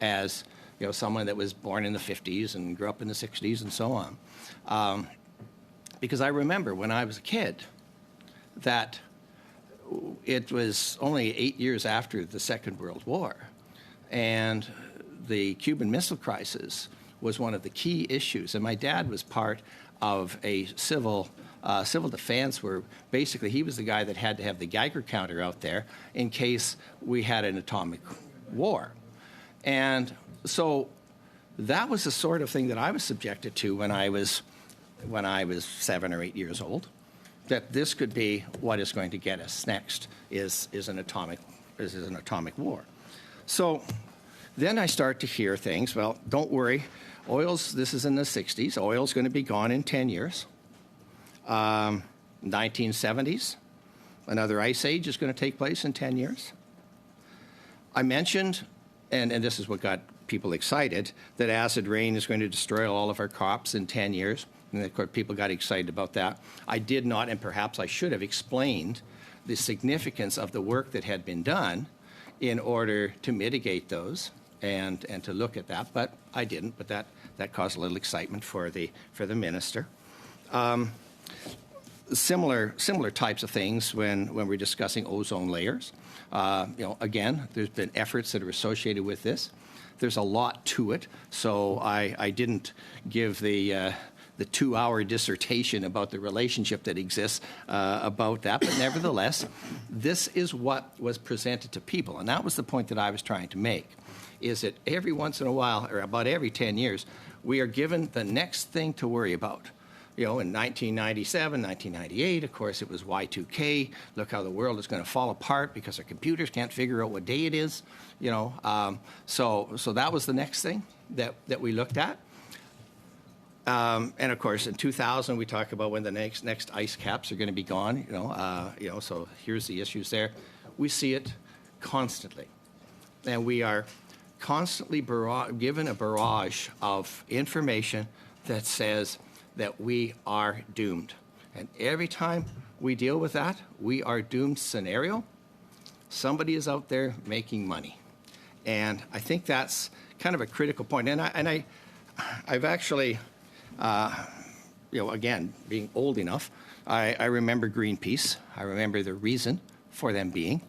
as someone that was born in the 50s and grew up in the 60s and so on. Because I remember when I was a kid that it was only 8 years after the Second World War, and the Cuban Missile Crisis was one of the key issues. And my dad was part of a civil defense where basically he was the guy that had to have the Geiger counter out there in case we had an atomic war. And so that was the sort of thing that I was subjected to when I was 7 or 8 years old, that this could be what is going to get us next is an atomic war. So then I start to hear things. Well, don't worry, this is in the 60s. Oil's going to be gone in 10 years. 1970s, another ice age is going to take place in 10 years. I mentioned, and this is what got people excited, that acid rain is going to destroy all of our crops in 10 years. And of course, people got excited about that. I did not, and perhaps I should have explained the significance of the work that had been done in order to mitigate those and to look at that, but I didn't. But that caused a little excitement for the minister. Similar types of things when we're discussing ozone layers. Again, there's been efforts that are associated with this. There's a lot to it, so I didn't give the 2-hour dissertation about the relationship that exists about that, but nevertheless, this is what was presented to people, and that was the point that I was trying to make, is that every once in a while, or about every 10 years, we are given the next thing to worry about. In 1997, 1998, of course, it was Y2K. Look how the world is going to fall apart because our computers can't figure out what day it is. So that was the next thing that we looked at. And of course, in 2000, we talk about when the next ice caps are going to be gone. So here's the issues there. We see it constantly, and we are constantly given a barrage of information that says that we are doomed. And every time we deal with that, we are doomed scenario, somebody is out there making money. And I think that's kind of a critical point. And I've actually, again, being old enough, I remember Greenpeace. I remember the reason for them being.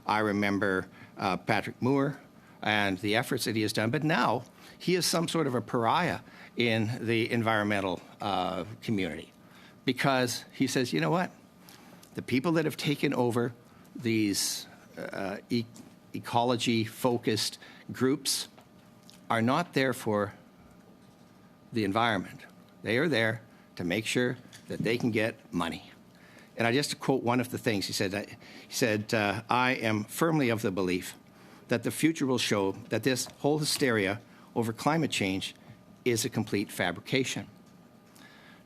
I remember Patrick Moore and the efforts that he has done. But now he is some sort of a pariah in the environmental community, because he says, you know what? The people that have taken over these ecology-focused groups are not there for the environment. They are there to make sure that they can get money. And I just quote one of the things he said. I am firmly of the belief that the future will show that this whole hysteria over climate change is a complete fabrication.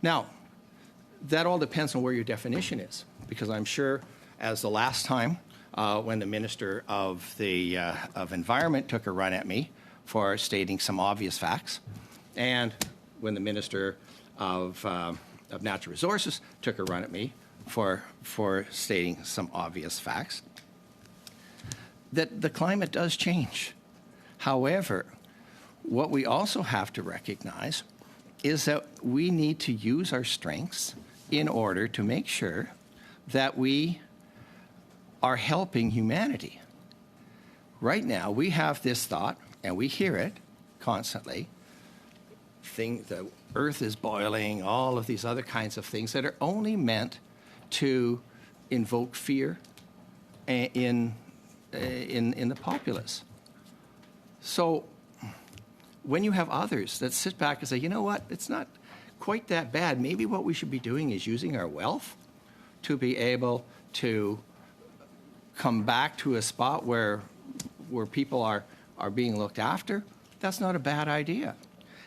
Now, that all depends on where your definition is, because I'm sure, as the last time when the Minister of Environment took a run at me for stating some obvious facts, and when the Minister of Natural Resources took a run at me for stating some obvious facts, that the climate does change. However, what we also have to recognize is that we need to use our strengths in order to make sure that we are helping humanity. Right now, we have this thought, and we hear it constantly, the earth is boiling, all of these other kinds of things that are only meant to invoke fear in the populace. So when you have others that sit back and say, you know what, it's not quite that bad, maybe what we should be doing is using our wealth to be able to come back to a spot where people are being looked after, that's not a bad idea.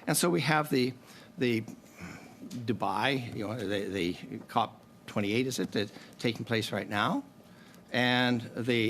And so we have the Dubai, the COP28, is it, that's taking place right now, and the